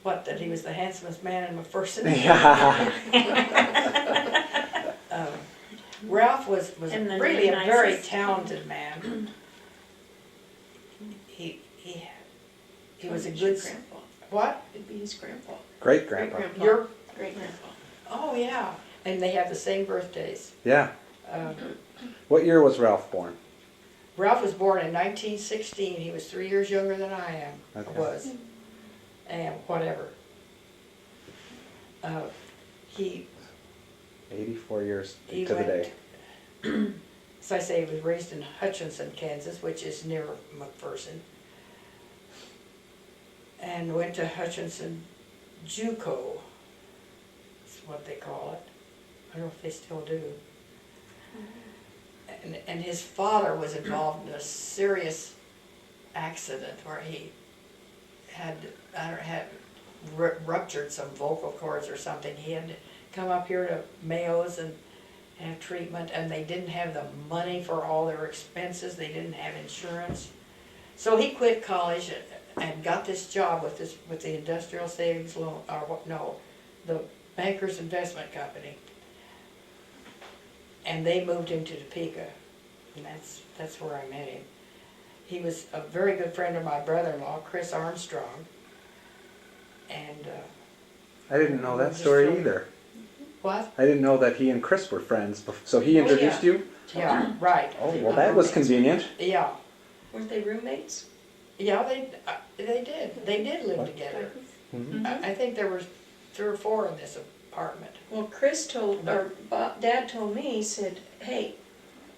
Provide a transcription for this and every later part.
What, that he was the handsomest man in McPherson? Yeah. Ralph was And the really a very nicest. talented man. He was a good, Grandpa. what? It'd be his grandpa. Great Great grandpa. grandpa. Your, Great grandpa. oh yeah, and they have the same birthdays. Yeah. Um, What year was Ralph born? Ralph was born in 1916. He was 3 years younger than I am. Okay. Was, and whatever. He 84 years he to the went. day. As I say, he was raised in Hutchinson, Kansas, which is near McPherson, and went to Hutchinson JUCO. That's what they call it. I don't know if they still do. And his father was involved in a serious accident where he had ruptured some vocal cords or something. He had to come up here to Mayo's and have treatment, and they didn't have the money for all their expenses. They didn't have insurance, so he quit college and got this job with the Industrial Savings Loan, or what? No, the Bankers Investment Company. And they moved him to Topeka, and that's where I met him. He was a very good friend of my brother-in-law, Chris Armstrong, and I didn't know that story either. what? I didn't know that he and Chris were friends. So he Oh, yeah. introduced you? Yeah, right. Oh, well, that was convenient. Yeah, Weren't they roommates? yeah, they did. They did live What? together. Mhm. I think there was 3 or 4 in this apartment. Well, Chris told, or Dad told me, he said, hey,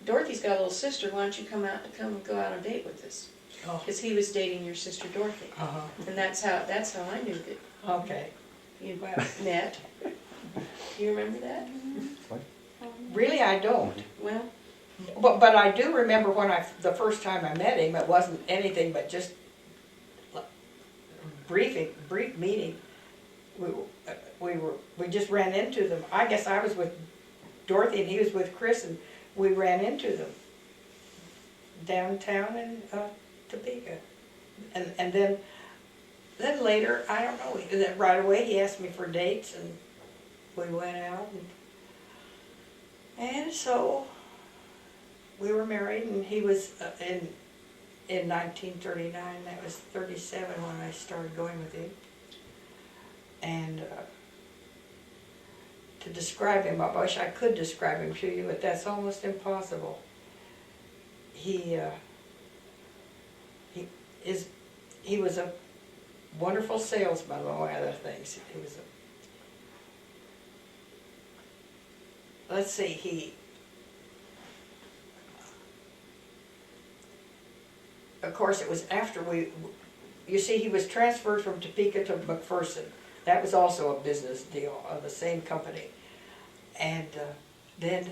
Dorothy's got a little sister, why don't you come go out on a date with us? Oh, Because he was dating your sister Dorothy. uh-huh. And that's how I knew that Okay. you met. Do you remember that? Really, I don't. Well, But I do remember when the first time I met him, it wasn't anything but just brief meeting. We just ran into them. I guess I was with Dorothy and he was with Chris, and we ran into them downtown in Topeka. And then later, I don't know, then right away he asked me for dates, and we went out, and so we were married, and he was in 1939. That was 37 when I started going with him. And to describe him, I wish I could describe him to you, but that's almost impossible. He was a wonderful salesman, among other things. He was let's see, of course, it was after you see, he was transferred from Topeka to McPherson. That was also a business deal of the same company. And then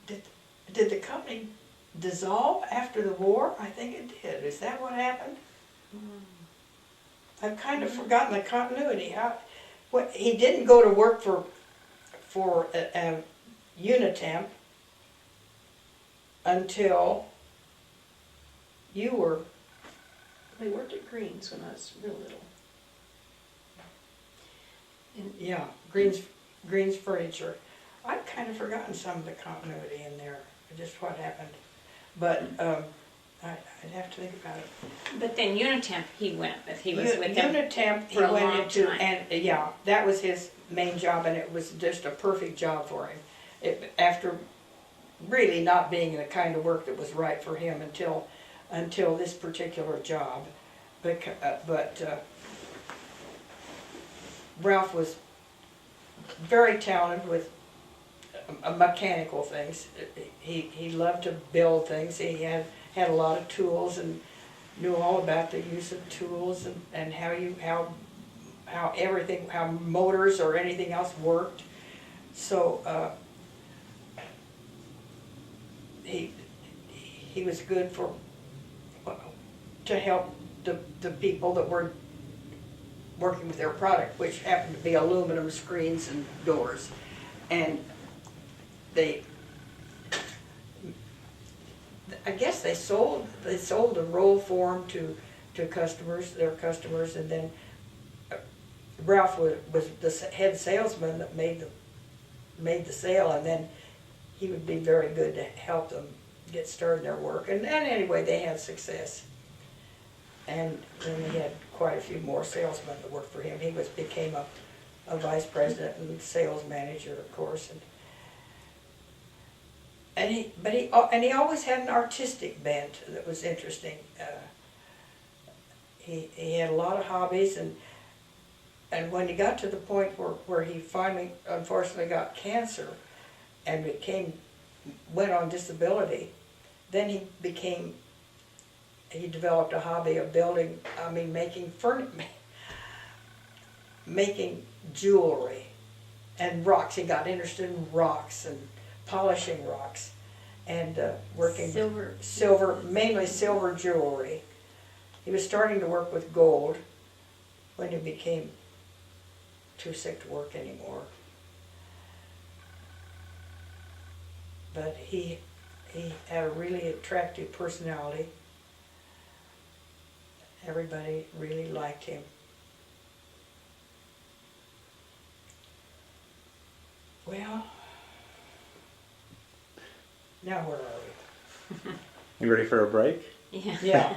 did the company dissolve after the war? I think it did. Is that what happened? I've kind of forgotten the continuity. He didn't go to work for Unitemp until you were. they worked at Green's when I was real little. Yeah, Green's Furniture. I've kind of forgotten some of the continuity in there, just what happened. But I'd have to think about it. But then Unitemp he went with. He was with them. Unitemp, he for a went long into, time. and yeah, that was his main job, and it was just a perfect job for him. After really not being the kind of work that was right for him until this particular job. But Ralph was very talented with mechanical things. He loved to build things. He had a lot of tools and knew all about the use of tools and how motors or anything else worked. So he was good to help the people that were working with their product, which happened to be aluminum screens and doors. And I guess they sold the roll form to customers, their customers, and then Ralph was the head salesman that made the sale, and then he would be very good to help them get started in their work. And anyway, they had success. And then he had quite a few more salesmen that worked for him. He became a vice president and sales manager, of course. And he always had an artistic bent that was interesting. He had a lot of hobbies, and when he got to the point where he finally, unfortunately, got cancer and went on disability, then he developed a hobby of making jewelry and rocks. He got interested in rocks and polishing rocks and working mainly silver jewelry. He was starting to work with gold when he became too sick to work anymore. But he had a really attractive personality. Everybody really liked him. Well, now where are we? You ready for a break? Yeah. Yeah.